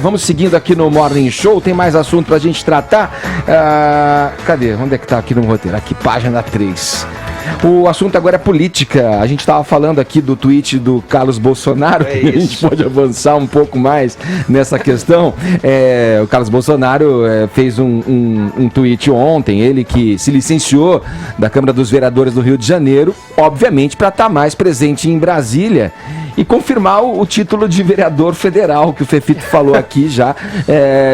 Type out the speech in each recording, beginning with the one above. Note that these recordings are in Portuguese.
Vamos seguindo aqui no Morning Show, tem mais assunto pra gente tratar. Cadê? Onde é que tá aqui no roteiro? Aqui, página 3. O assunto agora é política. A gente estava falando aqui do tweet do Carlos Bolsonaro, que a gente pode avançar um pouco mais nessa questão. O Carlos Bolsonaro fez um tweet ontem, ele que se licenciou da Câmara dos Vereadores do Rio de Janeiro, obviamente para estar mais presente em Brasília e confirmar o título de vereador federal, que o Fefito falou aqui já,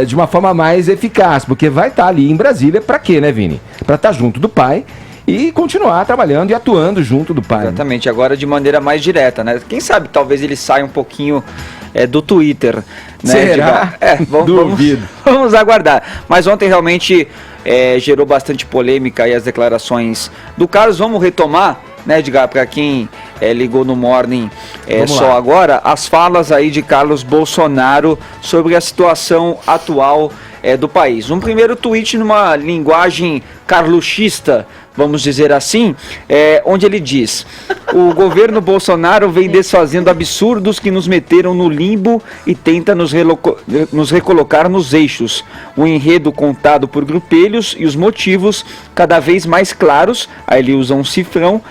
de uma forma mais eficaz, porque vai estar ali em Brasília para quê, né, Vini? Para estar junto do pai e continuar trabalhando e atuando junto do pai. Exatamente, agora de maneira mais direta, né? Quem sabe talvez ele saia um pouquinho do Twitter, né? Será? Duvido. Vamos aguardar. Mas ontem realmente gerou bastante polêmica aí as declarações do Carlos. Vamos retomar, né, Edgar, para quem ligou no Morning só agora, as falas aí de Carlos Bolsonaro sobre a situação atual do país. Um primeiro tweet numa linguagem carluxista, vamos dizer assim, onde ele diz: o governo Bolsonaro vem desfazendo absurdos que nos meteram no limbo e tenta nos recolocar nos eixos. O enredo contado por grupelhos e os motivos cada vez mais claros, aí ele usa um cifrão,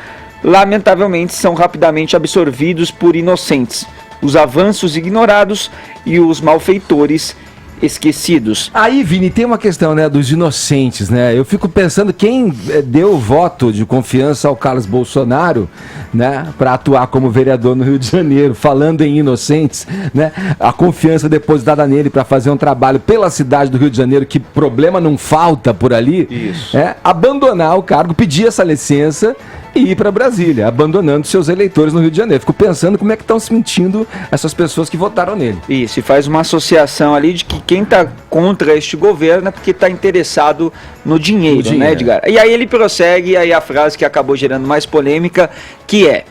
lamentavelmente são rapidamente absorvidos por inocentes, os avanços ignorados e os malfeitores esquecidos. Aí, Vini, tem uma questão, né, dos inocentes, né? Eu fico pensando quem deu o voto de confiança ao Carlos Bolsonaro, né, para atuar como vereador no Rio de Janeiro, falando em inocentes, né? A confiança depositada nele para fazer um trabalho pela cidade do Rio de Janeiro, que problema não falta por ali. Isso. Abandonar o cargo, pedir essa licença e ir para Brasília, abandonando seus eleitores no Rio de Janeiro. Fico pensando como é que estão se sentindo essas pessoas que votaram nele. Isso, e faz uma associação ali de que quem está contra este governo é porque está interessado no dinheiro, né, Edgar? E aí ele prossegue, aí a frase que acabou gerando mais polêmica, que é: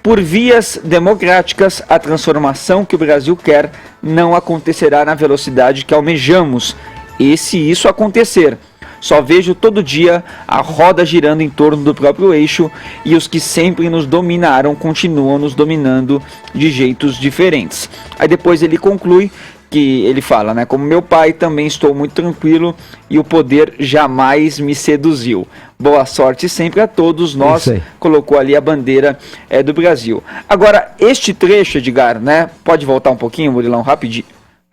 por vias democráticas, a transformação que o Brasil quer não acontecerá na velocidade que almejamos. E se isso acontecer, só vejo todo dia a roda girando em torno do próprio eixo e os que sempre nos dominaram continuam nos dominando de jeitos diferentes. Aí depois ele conclui que ele fala, né? Como meu pai, também estou muito tranquilo e o poder jamais me seduziu. Boa sorte sempre a todos nós. Colocou ali a bandeira do Brasil. Agora, este trecho, Edgar, né? Pode voltar um pouquinho, Murilão,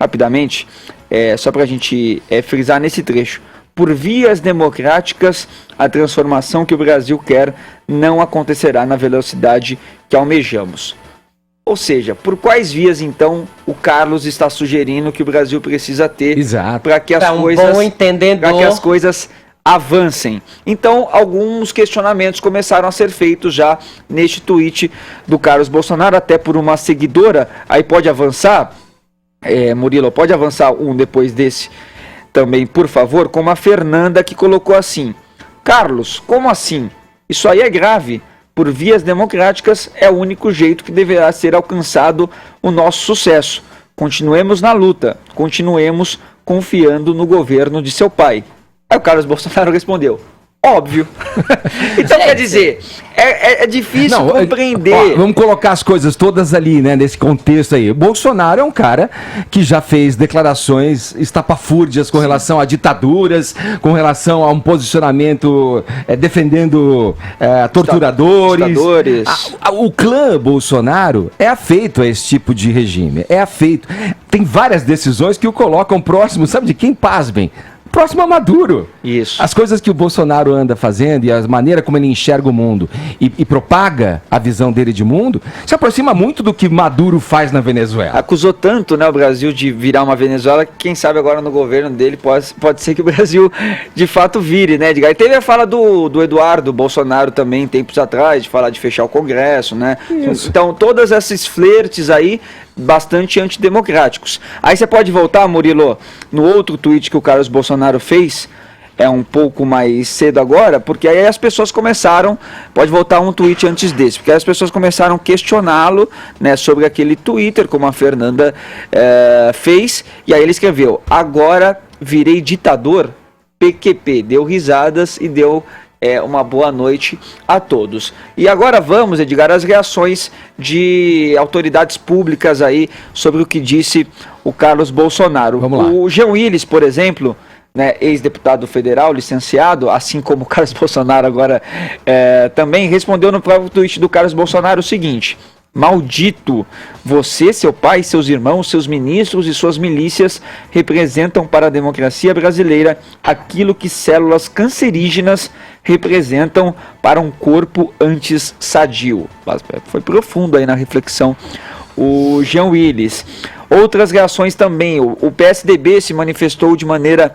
rapidamente, só para a gente frisar nesse trecho. Por vias democráticas, a transformação que o Brasil quer não acontecerá na velocidade que almejamos. Ou seja, por quais vias, então, o Carlos está sugerindo que o Brasil precisa ter para que as coisas avancem? Então, alguns questionamentos começaram a ser feitos já neste tweet do Carlos Bolsonaro, até por uma seguidora. Aí pode avançar, Murilo, pode avançar um depois desse também, por favor, como a Fernanda, que colocou assim: Carlos, como assim? Isso aí é grave. Por vias democráticas é o único jeito que deverá ser alcançado o nosso sucesso. Continuemos na luta, continuemos confiando no governo de seu pai. Aí o Carlos Bolsonaro respondeu: óbvio. Então, quer dizer, é difícil compreender. Vamos colocar as coisas todas ali, né, nesse contexto aí. O Bolsonaro é um cara que já fez declarações estapafúrdias com relação a ditaduras, com relação a um posicionamento defendendo torturadores. O clã Bolsonaro é afeito a esse tipo de regime. É afeito. Tem várias decisões que o colocam próximo, sabe de quem? Pasmem. Próximo a Maduro. Isso. As coisas que o Bolsonaro anda fazendo e a maneira como ele enxerga o mundo e propaga a visão dele de mundo se aproxima muito do que Maduro faz na Venezuela. Acusou tanto, né, o Brasil de virar uma Venezuela que quem sabe agora no governo dele pode ser que o Brasil de fato vire, né, Edgar? E teve a fala do Eduardo Bolsonaro também tempos atrás, de falar de fechar o Congresso, né? Isso. Então todos esses flertes aí bastante antidemocráticos. Aí você pode voltar, Murilo, no outro tweet que o Carlos Bolsonaro fez, um pouco mais cedo agora, porque aí as pessoas começaram, pode voltar um tweet antes desse, porque aí as pessoas começaram a questioná-lo, né, sobre aquele Twitter, como a Fernanda fez, e aí ele escreveu: agora virei ditador, PQP, deu risadas e deu uma boa noite a todos. E agora vamos, Edgar, às reações de autoridades públicas aí sobre o que disse o Carlos Bolsonaro. Vamos lá. O Jean Willis, por exemplo, né, ex-deputado federal, licenciado, assim como o Carlos Bolsonaro agora também, respondeu no próprio tweet do Carlos Bolsonaro o seguinte: maldito, você, seu pai, seus irmãos, seus ministros e suas milícias representam para a democracia brasileira aquilo que células cancerígenas representam para um corpo antes sadio. Foi profundo aí na reflexão o Jean Willis. Outras reações também, o PSDB se manifestou de maneira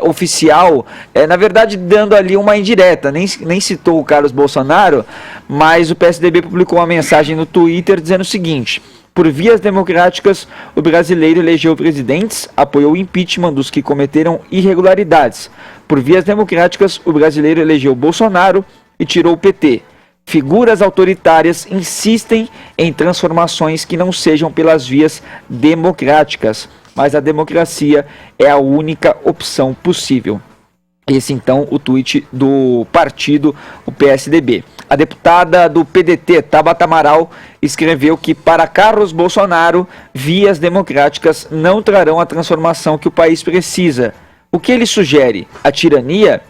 oficial, na verdade dando ali uma indireta, nem citou o Carlos Bolsonaro, mas o PSDB publicou uma mensagem no Twitter dizendo o seguinte: por vias democráticas, o brasileiro elegeu presidentes, apoiou o impeachment dos que cometeram irregularidades. Por vias democráticas, o brasileiro elegeu Bolsonaro e tirou o PT. Figuras autoritárias insistem em transformações que não sejam pelas vias democráticas, mas a democracia é a única opção possível. Esse então o tweet do partido, o PSDB. A deputada do PDT, Tabata Amaral, escreveu que para Carlos Bolsonaro, vias democráticas não trarão a transformação que o país precisa. O que ele sugere? A tirania?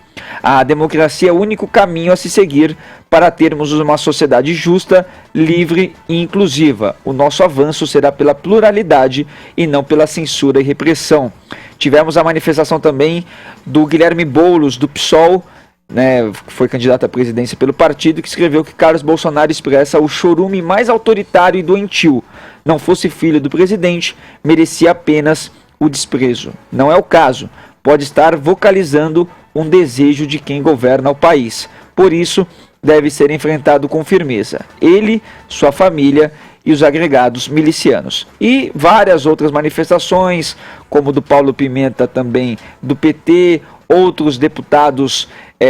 A democracia é o único caminho a se seguir para termos uma sociedade justa, livre e inclusiva. O nosso avanço será pela pluralidade e não pela censura e repressão. Tivemos a manifestação também do Guilherme Boulos, do PSOL, né, que foi candidato à presidência pelo partido, que escreveu que Carlos Bolsonaro expressa o chorume mais autoritário e doentio. Não fosse filho do presidente, merecia apenas o desprezo. Não é o caso. Pode estar vocalizando um desejo de quem governa o país. Por isso, deve ser enfrentado com firmeza. Ele, sua família e os agregados milicianos. E várias outras manifestações, como do Paulo Pimenta também do PT, outros deputados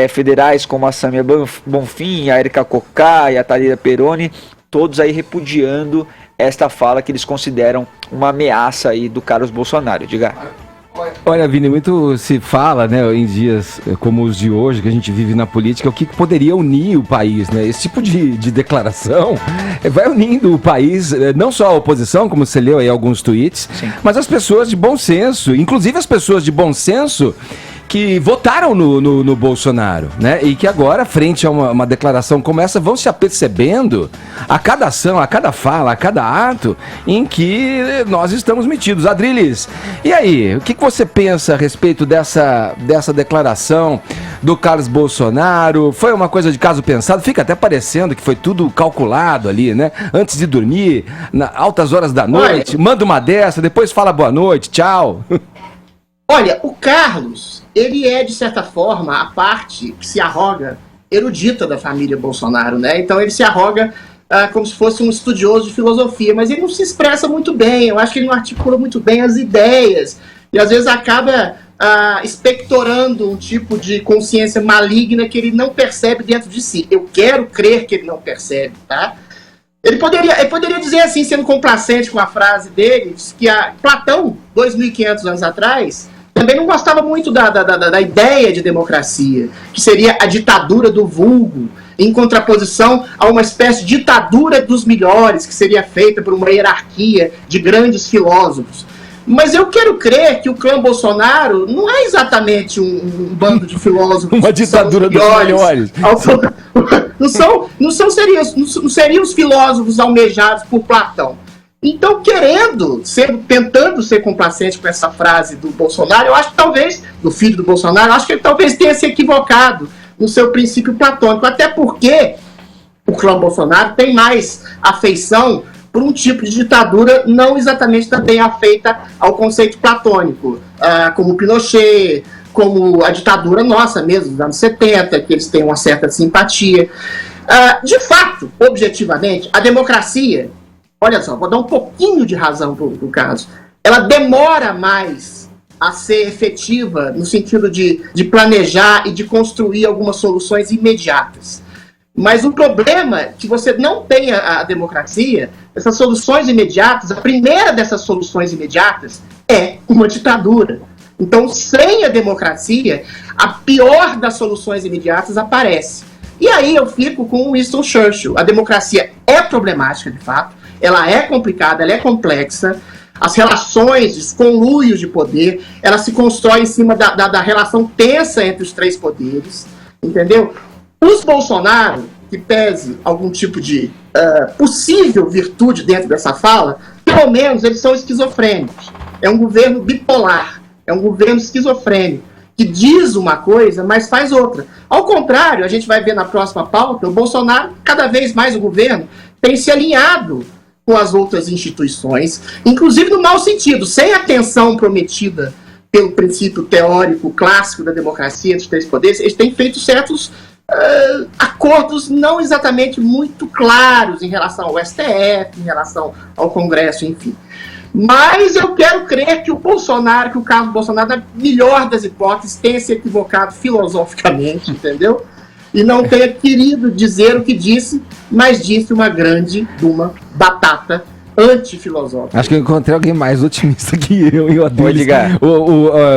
federais como a Samia Bonfim, a Erika Cocá e a Thalira Peroni, todos aí repudiando esta fala que eles consideram uma ameaça aí do Carlos Bolsonaro. Diga. Olha, Vini, muito se fala, né, em dias como os de hoje, que a gente vive na política, o que poderia unir o país, né? Esse tipo de declaração vai unindo o país, não só a oposição, como você leu aí alguns tweets, sim, mas as pessoas de bom senso, inclusive as pessoas de bom senso que votaram no Bolsonaro, né? E que agora, frente a uma declaração como essa, vão se apercebendo a cada ação, a cada fala, a cada ato em que nós estamos metidos. Adriles, e aí, o que você pensa a respeito dessa declaração do Carlos Bolsonaro? Foi uma coisa de caso pensado? Fica até parecendo que foi tudo calculado ali, né? Antes de dormir, altas horas da noite, manda uma dessa, depois fala boa noite, tchau. Olha, o Carlos, ele é, de certa forma, a parte que se arroga erudita da família Bolsonaro, né? Então ele se arroga como se fosse um estudioso de filosofia, mas ele não se expressa muito bem, eu acho que ele não articula muito bem as ideias, e às vezes acaba expectorando um tipo de consciência maligna que ele não percebe dentro de si. Eu quero crer que ele não percebe, tá? Ele poderia dizer assim, sendo complacente com a frase dele, que Platão, 2.500 anos atrás, também não gostava muito da ideia de democracia, que seria a ditadura do vulgo, em contraposição a uma espécie de ditadura dos melhores, que seria feita por uma hierarquia de grandes filósofos. Mas eu quero crer que o clã Bolsonaro não é exatamente um bando de filósofos. Uma ditadura dos melhores. Não seriam os filósofos almejados por Platão. Então, tentando ser complacente com essa frase do Bolsonaro, eu acho que talvez, do filho do Bolsonaro, acho que ele talvez tenha se equivocado no seu princípio platônico, até porque o clã Bolsonaro tem mais afeição por um tipo de ditadura não exatamente também afeita ao conceito platônico, como Pinochet, como a ditadura nossa mesmo, dos anos 70, que eles têm uma certa simpatia. De fato, objetivamente, a democracia, olha só, vou dar um pouquinho de razão para o caso, ela demora mais a ser efetiva no sentido de planejar e de construir algumas soluções imediatas. Mas o problema é que você não tem a democracia, essas soluções imediatas, a primeira dessas soluções imediatas é uma ditadura. Então, sem a democracia, a pior das soluções imediatas aparece. E aí eu fico com o Winston Churchill. A democracia é problemática, de fato, ela é complicada, ela é complexa. as relações, os conluios de poder, ela se constrói em cima da relação tensa entre os três poderes, entendeu? Os Bolsonaro, que pese algum tipo de possível virtude dentro dessa fala, pelo menos eles são esquizofrênicos. É um governo bipolar, é um governo esquizofrênico, que diz uma coisa, mas faz outra. Ao contrário, a gente vai ver na próxima pauta, o Bolsonaro, cada vez mais o governo, tem se alinhado com as outras instituições, inclusive no mau sentido, sem a atenção prometida pelo princípio teórico clássico da democracia dos três poderes. Eles têm feito certos acordos não exatamente muito claros em relação ao STF, em relação ao Congresso, enfim. Mas eu quero crer que o Bolsonaro, que o Carlos Bolsonaro, na melhor das hipóteses, tenha se equivocado filosoficamente, entendeu? E não tenha querido dizer o que disse, mas disse uma batata antifilosófica. Acho que eu encontrei alguém mais otimista que eu e o Adriles. Edgar.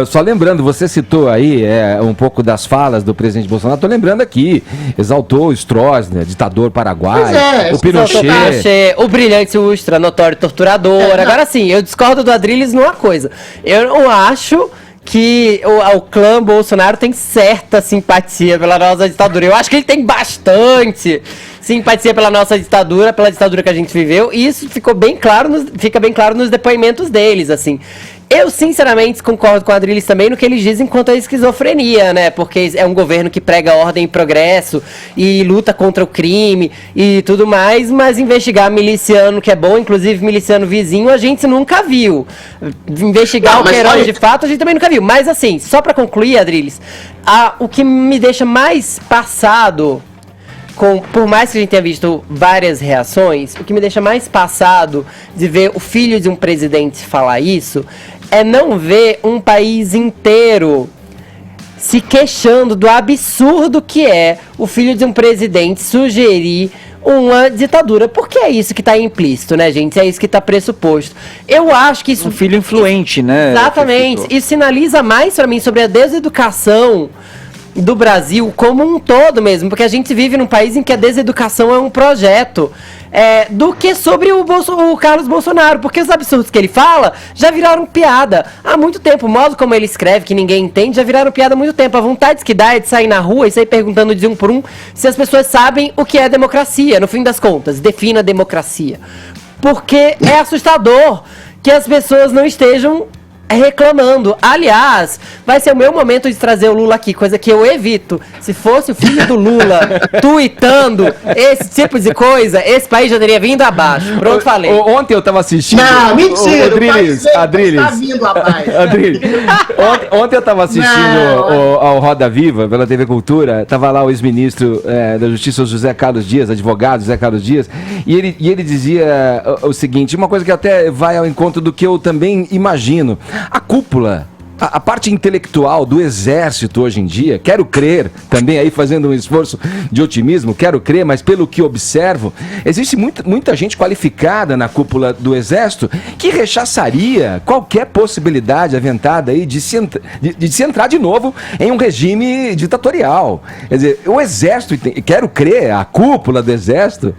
Só lembrando, você citou aí um pouco das falas do presidente Bolsonaro. Tô lembrando aqui, exaltou o Stroessner, ditador paraguaio, o Pinochet, o brilhante Ustra, notório torturador. Agora sim, eu discordo do Adriles numa coisa. Eu não acho que o clã Bolsonaro tem certa simpatia pela nossa ditadura. Eu acho que ele tem bastante simpatia pela nossa ditadura, pela ditadura que a gente viveu, e isso fica bem claro nos depoimentos deles, assim. Eu, sinceramente, concordo com o Adriles também no que eles dizem quanto à esquizofrenia, né? Porque é um governo que prega ordem e progresso e luta contra o crime e tudo mais, mas investigar miliciano, que é bom, inclusive miliciano vizinho, a gente nunca viu. Investigar Queiroz de fato, a gente também nunca viu. Mas, assim, só pra concluir, Adriles, o que me deixa mais passado, por mais que a gente tenha visto várias reações, o que me deixa mais passado de ver o filho de um presidente falar isso é não ver um país inteiro se queixando do absurdo que é o filho de um presidente sugerir uma ditadura, porque é isso que está implícito, né, gente? É isso que está pressuposto. Eu acho que isso... Um filho influente, né? Exatamente. Isso sinaliza mais para mim sobre a deseducação do Brasil como um todo mesmo, porque a gente vive num país em que a deseducação é um projeto, do que sobre o Carlos Bolsonaro, porque os absurdos que ele fala já viraram piada há muito tempo. O modo como ele escreve, que ninguém entende, já viraram piada há muito tempo. A vontade que dá é de sair na rua e sair perguntando de um por um se as pessoas sabem o que é democracia, no fim das contas. Defina a democracia. Porque é assustador que as pessoas não estejam reclamando. Aliás, vai ser o meu momento de trazer o Lula aqui, coisa que eu evito. Se fosse o filho do Lula tuitando esse tipo de coisa, esse país já teria vindo abaixo. Pronto, falei. Ontem eu tava assistindo... Não, mentira! Adriles. Tá vindo, rapaz. Ontem eu tava assistindo ao Roda Viva, pela TV Cultura, tava lá o ex-ministro da Justiça, José Carlos Dias, advogado José Carlos Dias, e ele dizia o seguinte, uma coisa que até vai ao encontro do que eu também imagino. A cúpula, a parte intelectual do exército hoje em dia, quero crer, também aí fazendo um esforço de otimismo, quero crer, mas pelo que observo, existe muita gente qualificada na cúpula do exército que rechaçaria qualquer possibilidade aventada aí de se entrar de novo em um regime ditatorial. Quer dizer, o exército, quero crer, a cúpula do exército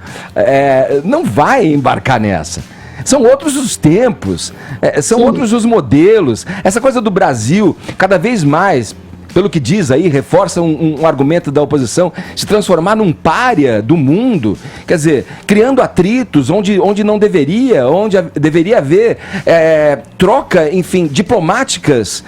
não vai embarcar nessa. São outros os tempos, são outros os modelos. Essa coisa do Brasil, cada vez mais, pelo que diz aí, reforça um argumento da oposição, se transformar num pária do mundo, quer dizer, criando atritos onde não deveria, onde deveria haver troca, enfim, diplomáticas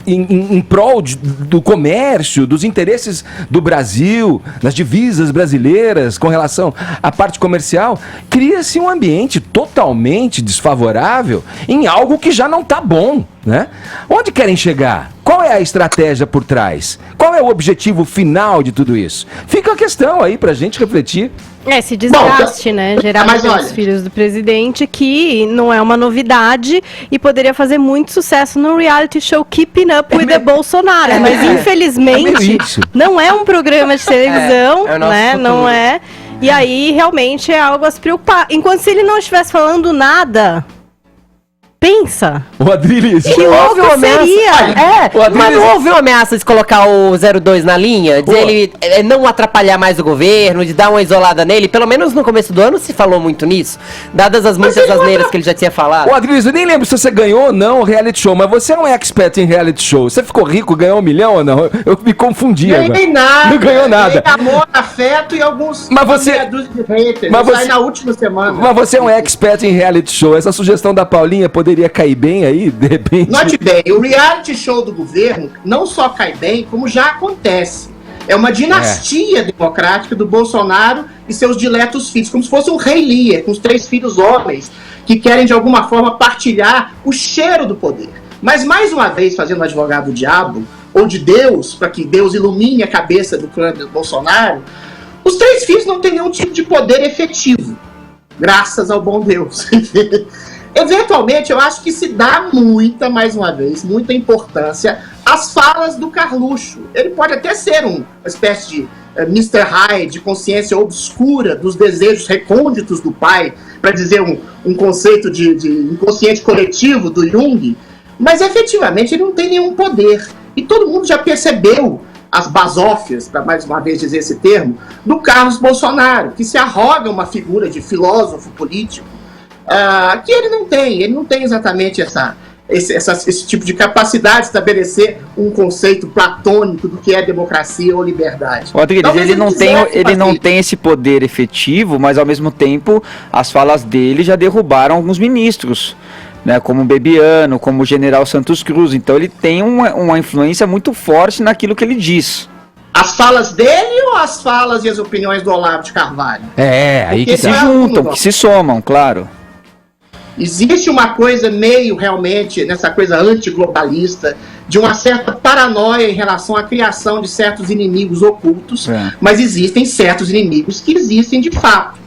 em prol do comércio, dos interesses do Brasil, nas divisas brasileiras com relação à parte comercial, cria-se um ambiente totalmente desfavorável em algo que já não está bom, né? Onde querem chegar? Qual é a estratégia por trás? Qual é o objetivo final de tudo isso? Fica a questão aí pra gente refletir. Esse desgaste, né, gerado pelos filhos do presidente, que não é uma novidade e poderia fazer muito sucesso no reality show Keeping Up with the Bolsonaro, mas infelizmente não é um programa de televisão, né, não é, e aí realmente é algo a se preocupar. Enquanto se ele não estivesse falando nada Pensa. O Adriles. E não houve uma ameaça. seria. Mas não houve uma ameaça de colocar o 02 na linha? De ele não atrapalhar mais o governo, de dar uma isolada nele? Pelo menos no começo do ano se falou muito nisso, dadas as muitas asneiras que ele já tinha falado. Ô, Adriles, eu nem lembro se você ganhou ou não o reality show, mas você é um expert em reality show. Você ficou rico, ganhou 1 milhão ou não? Eu me confundi agora. Ganhei nada. Não ganhou nada. Ganhei amor, afeto e alguns Mas você- meia dúzia de haters. Mas Eu você- saí na última semana. Mas você é um expert em reality show. Essa sugestão da Paulinha poderia cair bem aí, de repente? Note bem, o reality show do governo não só cai bem, como já acontece. É uma dinastia democrática do Bolsonaro e seus diletos filhos, como se fosse um rei Lear, com os 3 filhos homens, que querem de alguma forma partilhar o cheiro do poder. Mas mais uma vez, fazendo advogado do diabo, ou de Deus, para que Deus ilumine a cabeça do clã do Bolsonaro, os 3 filhos não têm nenhum tipo de poder efetivo, graças ao bom Deus. Eventualmente, eu acho que se dá mais uma vez, muita importância às falas do Carluxo. Ele pode até ser uma espécie de Mr. Hyde, de consciência obscura dos desejos recônditos do pai, para dizer um conceito de inconsciente coletivo do Jung, mas efetivamente ele não tem nenhum poder. E todo mundo já percebeu as basófias, para mais uma vez dizer esse termo, do Carlos Bolsonaro, que se arroga uma figura de filósofo político, que ele não tem exatamente esse tipo de capacidade de estabelecer um conceito platônico do que é democracia ou liberdade. Rodrigues, Talvez ele não tem esse poder efetivo, mas ao mesmo tempo as falas dele já derrubaram alguns ministros, né, como o Bebiano, como o general Santos Cruz. Então ele tem uma influência muito forte naquilo que ele diz. As falas dele ou as falas e as opiniões do Olavo de Carvalho? Aí Porque que Se não é juntam, um, que se somam, claro. Existe uma coisa meio realmente nessa coisa antiglobalista, de uma certa paranoia em relação à criação de certos inimigos ocultos, mas existem certos inimigos que existem de fato,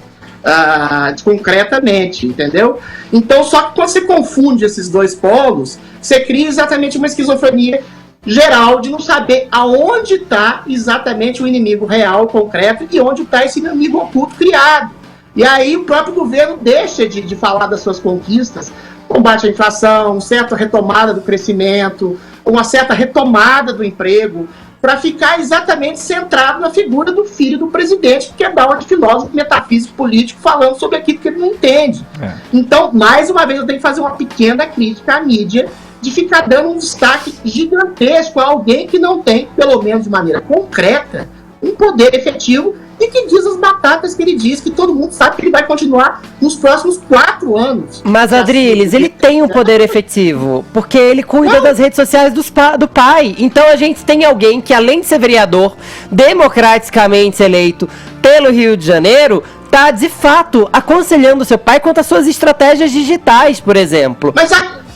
concretamente, entendeu? Então, só que quando você confunde esses dois polos, você cria exatamente uma esquizofrenia geral de não saber aonde está exatamente o inimigo real, concreto, e onde está esse inimigo oculto criado. E aí o próprio governo deixa de falar das suas conquistas, combate à inflação, uma certa retomada do crescimento, uma certa retomada do emprego, para ficar exatamente centrado na figura do filho do presidente, que é da ordem de filósofo metafísico político, falando sobre aquilo que ele não entende. Então, mais uma vez, eu tenho que fazer uma pequena crítica à mídia, de ficar dando um destaque gigantesco a alguém que não tem, pelo menos de maneira concreta, um poder efetivo e que diz as batatas que ele diz, que todo mundo sabe que ele vai continuar nos próximos 4 anos. Mas, Adriles, ele tem um poder efetivo, porque ele cuida das redes sociais do pai. Então a gente tem alguém que, além de ser vereador, democraticamente eleito pelo Rio de Janeiro, tá, de fato, aconselhando seu pai quanto às suas estratégias digitais, por exemplo.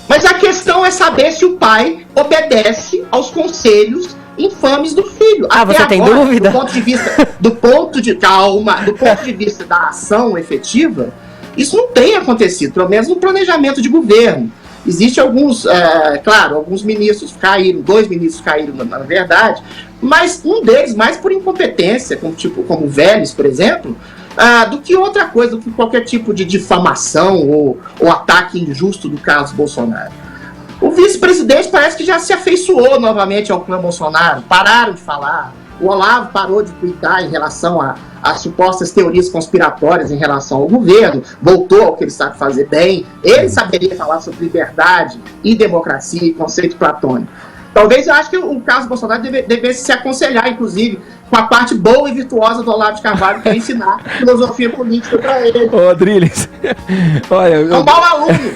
Mas a questão é saber se o pai obedece aos conselhos infames do filho. Até você tem dúvida? Do ponto de vista da ação efetiva, isso não tem acontecido, pelo menos no planejamento de governo. Existem alguns ministros caíram, 2 ministros caíram, na verdade, mas um deles mais por incompetência, como o Vélez, por exemplo, do que outra coisa, do que qualquer tipo de difamação ou ataque injusto do Carlos Bolsonaro. O vice-presidente parece que já se afeiçoou novamente ao clã Bolsonaro, pararam de falar. O Olavo parou de tuitar em relação às supostas teorias conspiratórias em relação ao governo, voltou ao que ele sabe fazer bem. Ele saberia falar sobre liberdade e democracia e conceito platônico. Talvez eu acho que o Carlos Bolsonaro devesse se aconselhar, inclusive, com a parte boa e virtuosa do Olavo de Carvalho, que é ensinar filosofia política para ele. Ô, Adriles, olha... É um mau aluno.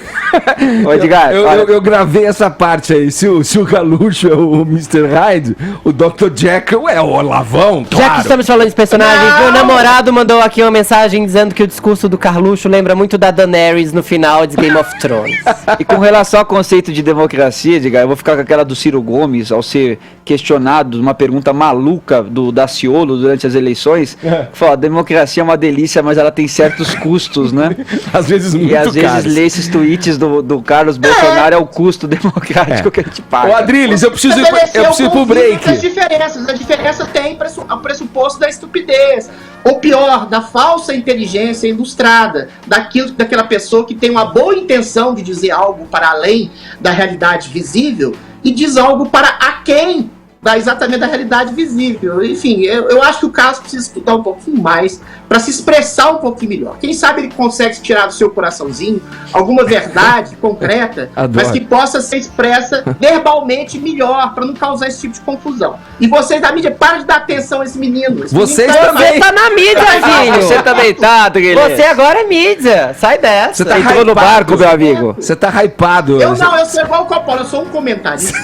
Ô, Edgar, eu gravei essa parte aí. Se o Galuxo é o Mr. Hyde, o Dr. Jekyll é o Olavão, claro. Já que estamos falando de personagens, meu namorado mandou aqui uma mensagem dizendo que o discurso do Carluxo lembra muito da Daenerys no final de Game of Thrones. E com relação ao conceito de democracia, Edgar, eu vou ficar com aquela do Ciro Gomes, ao ser questionado uma pergunta maluca do Daciolo durante as eleições, que falou, a democracia é uma delícia, mas ela tem certos custos, né? Às vezes muito E às vezes caros. ler esses tweets do Carlos Bolsonaro é o custo democrático que a gente paga. Ô, Adriles, eu preciso ir pro break. As diferenças. A diferença tem o pressuposto da estupidez. Ou pior, da falsa inteligência ilustrada. Daquela pessoa que tem uma boa intenção de dizer algo para além da realidade visível e diz algo para aquém exatamente da realidade visível. Enfim, eu acho que o caso precisa estudar um pouquinho mais para se expressar um pouquinho melhor. Quem sabe ele consegue tirar do seu coraçãozinho alguma verdade concreta, mas que possa ser expressa verbalmente melhor, para não causar esse tipo de confusão. E vocês da mídia, para de dar atenção a esse menino. Vocês Você tá na mídia, filho. Você tá deitado, Guilherme. Você agora é mídia. Sai dessa. Você tá Entrou no hypado, barco, meu amigo. Você tá hypado. Eu sou igual o Coppola, eu sou um comentarista.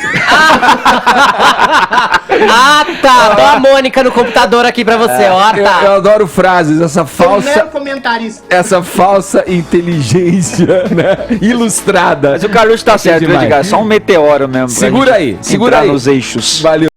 Ah, tá. Tô a Mônica no computador aqui pra você, ó. Eu Tá. adoro frases, essa Sou um falsa... mero comentarista. Essa falsa inteligência, né? Ilustrada. Mas o Carlos tá certo, demais. Edgar. É só um meteoro mesmo. pra Segura gente aí, segura entrar aí. nos eixos. Valeu.